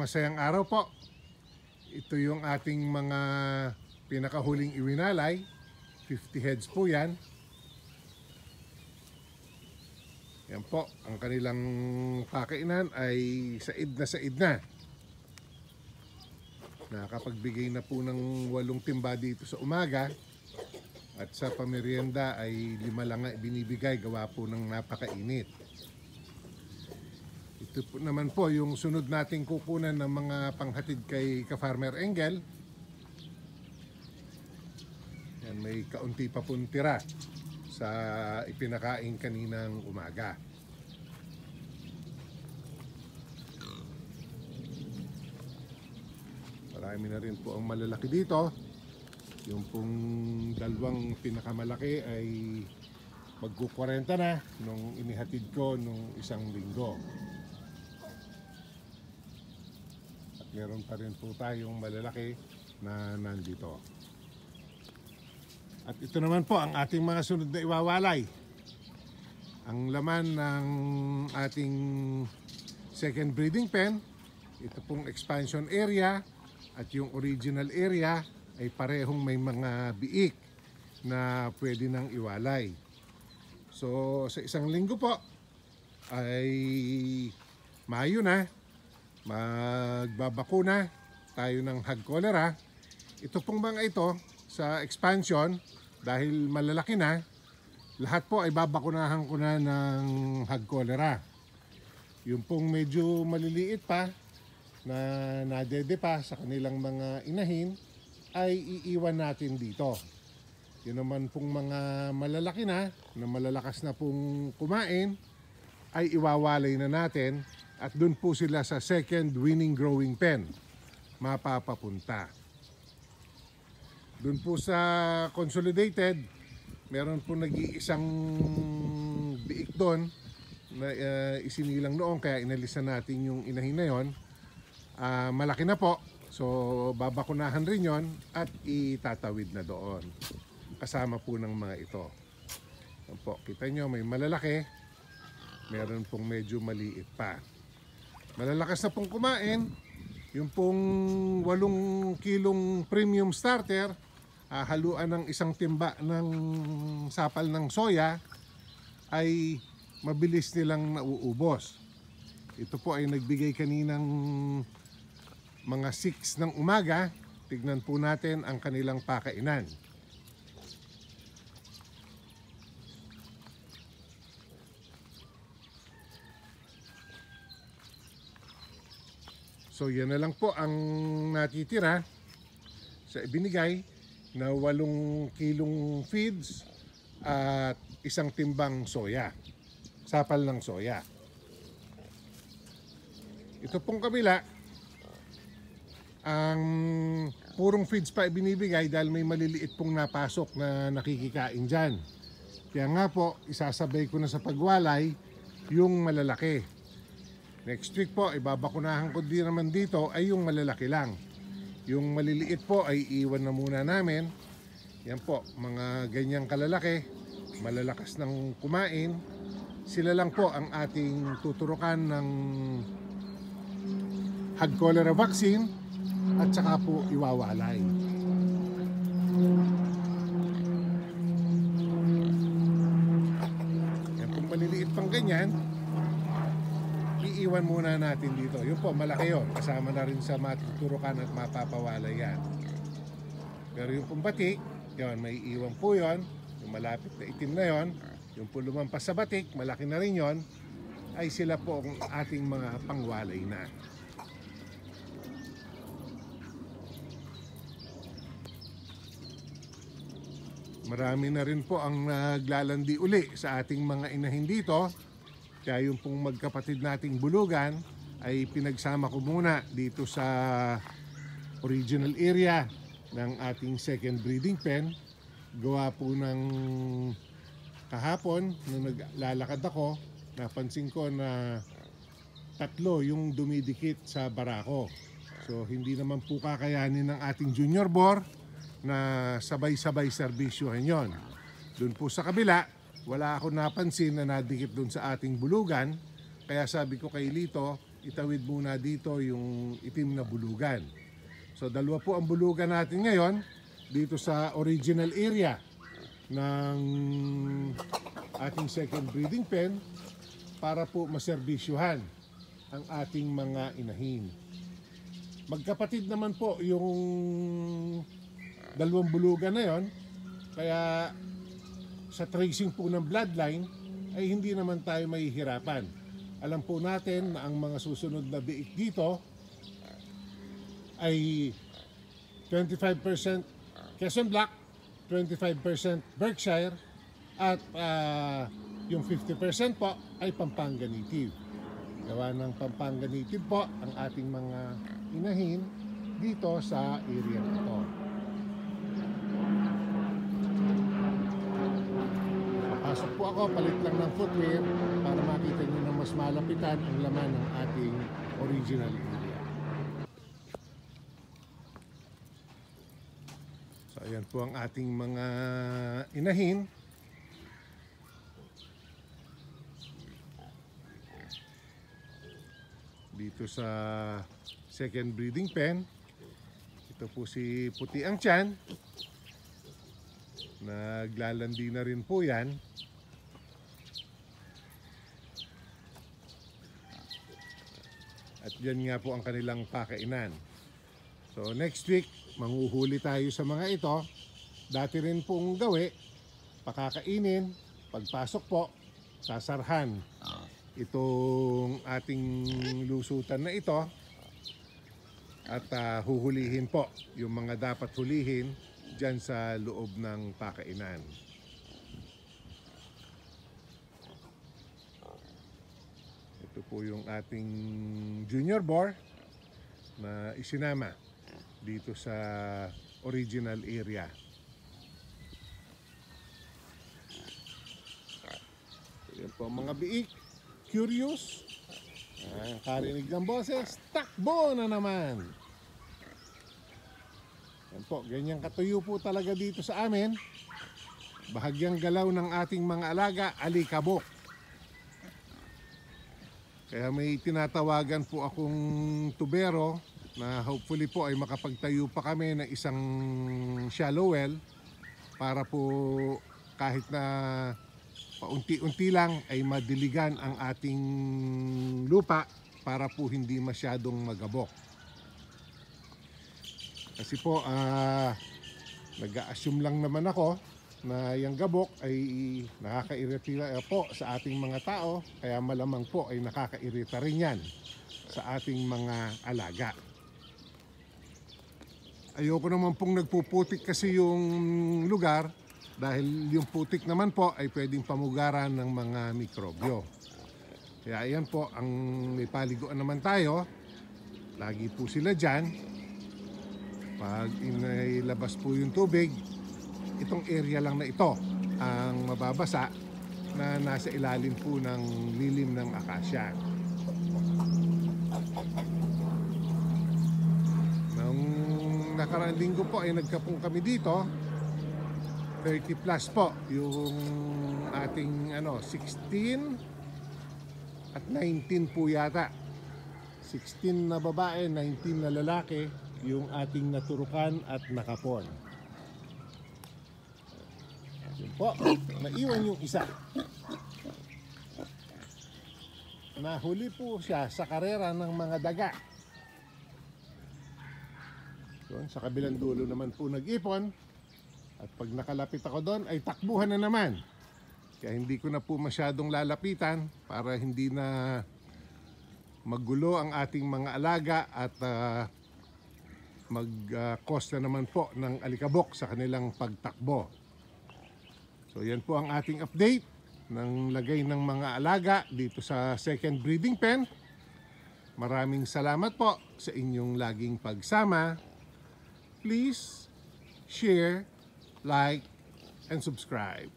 masayang araw po. Ito yung ating mga pinakahuling iwinalay. 50 heads po yan. Yan po, ang kanilang pakainan ay said na. Nakapagbigay na po ng 8 timba dito sa umaga. At sa pamerienda ay 5 lang binibigay gawa po ng napakainit. Ito po naman po yung sunod nating kukunan ng mga panghatid kay Ka-Farmer Engel. Yan, may kaunti pa pong tira sa ipinakain kaninang umaga. Marami na rin po ang malalaki dito. Yung pong dalawang pinakamalaki ay magku-40 na nung inihatid ko nung 1 linggo. At meron pa rin po tayong malalaki na nandito. At ito naman po ang ating mga sunod na iwawalay. Ang laman ng ating second breeding pen, ito pong expansion area at yung original area ay parehong may mga biik na pwede nang iwalay. So sa 1 linggo po ay Mayo na, magbabakuna tayo ng hog cholera. Ito pong mga ito sa expansion, dahil malalaki na, lahat po ay babakunahan ko na ng hog cholera. Yung pong medyo maliliit pa na nadede pa sa kanilang mga inahin ay iiwan natin dito. Yun naman pong mga malalaki na malalakas na pong kumain ay iwawalay na natin at dun po sila sa second winning growing pen mapapapunta. Dun po sa consolidated, meron po nag-iisang biik doon na isinilang noon kaya inalisan natin yung inahin na yon. Malaki na po. So babakunahan rin yon at itatawid na doon. Kasama po ng mga ito. Yan po, kita nyo may malalaki, meron pong medyo maliit pa. Malalakas na pong kumain, yung pong 8 kilong premium starter, haluan ng 1 timba ng sapal ng soya, ay mabilis nilang nauubos. Ito po ay nagbigay kaninang mga 6 ng umaga. Tignan po natin ang kanilang pakainan. So yan na lang po ang natitira sa ibinigay na 8 kilong feeds at 1 timbang soya. Sapal ng soya. Ito pong kabila, ang purong feeds pa ibinibigay dahil may maliliit pong napasok na nakikikain dyan. Kaya nga po, isasabay ko na sa pagwalay yung malalaki. Next week po, ibabakunahan ko din naman dito ay yung malalaki lang. Yung maliliit po ay iwan na muna namin. Yan po, mga ganyang kalalaki, malalakas ng kumain. Sila lang po ang ating tuturukan ng hog cholera vaccine at saka po iwawalay. Yan pong maliliit pang ganyan, iiwan muna natin dito. Yun po, malaki yun. Kasama na rin sa matuturukan at mapapawalay yan. Pero yung pong batik, yun, may iwan po yun. Yung malapit na itim na yun, yung po lumampas sa batik, malaki na rin yun, ay sila po ang ating mga pangwalay na. Marami na rin po ang naglalandi uli sa ating mga inahin dito. Kaya yung pong magkapatid nating bulugan ay pinagsama ko muna dito sa original area ng ating second breeding pen. Gawa po ng kahapon nung naglalakad ako, napansin ko na 3 yung dumidikit sa barako. So hindi naman po kakayanin ng ating junior bore na sabay-sabay serbisyohan yon. Doon po sa kabila, wala ako napansin na nadikit doon sa ating bulugan. Kaya sabi ko kay Lito, itawid muna dito yung itim na bulugan. So dalawa po ang bulugan natin ngayon dito sa original area ng ating second breeding pen para po maserbisyuhan ang ating mga inahin. Magkapatid naman po yung dalawang bulugan na yon, kaya sa tracing po ng bloodline ay hindi naman tayo mahihirapan. Alam po natin na ang mga susunod na biik dito ay 25% Quezon Black, 25% Berkshire, at yung 50% po ay Pampanga Native. Gawa ng Pampanga Native po ang ating mga inahin dito sa area ito. Papasok po ako, palit lang ng footwear para makita nyo na mas malapitan ang laman ng ating original area. So ayan po ang ating mga inahin. Dito sa second breeding pen. Ito po si Puti ang Tiyan. Naglalandi na rin po yan. At yan nga po ang kanilang pakainan. So next week, manghuhuli tayo sa mga ito. Dati rin pong gawi, pakakainin, pagpasok po, sasarhan itong ating lusutan na ito. At huhulihin po yung mga dapat hulihin dyan sa loob ng pakainan. Ito po yung ating junior boar na isinama dito sa original area. Yan po mga biik, curious, karinig ng boses, takbo na naman. Yan po, ganyan katuyo po talaga dito sa amin. Bahagyang galaw ng ating mga alaga, alikabok. Kaya may tinatawagan po akong tubero na hopefully po ay makapagtayo pa kami ng isang shallow well para po kahit na paunti-unti lang ay madiligan ang ating lupa para po hindi masyadong magabok. Kasi po nag-a-assume lang naman ako na yung gabok ay nakakairita po sa ating mga tao, kaya malamang po ay nakakairita rin yan sa ating mga alaga. Ayoko naman pong nagpuputik kasi yung lugar dahil yung putik naman po ay pwedeng pamugaran ng mga mikrobyo. Kaya ayan po, ang may paliguan naman tayo, lagi po sila dyan. Pag inilabas po yung tubig, itong area lang na ito ang mababasa na nasa ilalim po ng lilim ng akasya. Nung nakaraang linggo po ay nagkapong kami dito, 30 plus po yung ating 16 at 19 po yata. 16 na babae, 19 na lalaki yung ating naturukan at nakapon. Yun po, naiwan yung isa. Nahuli po siya sa karera ng mga daga. Yun, sa kabilang dulo naman po nag-ipon. At pag nakalapit ako doon ay takbuhan na naman. Kaya hindi ko na po masyadong lalapitan para hindi na maggulo ang ating mga alaga at mag-cause na naman po ng alikabok sa kanilang pagtakbo. So yan po ang ating update ng lagay ng mga alaga dito sa second breeding pen. Maraming salamat po sa inyong laging pagsama. Please share, like, and subscribe.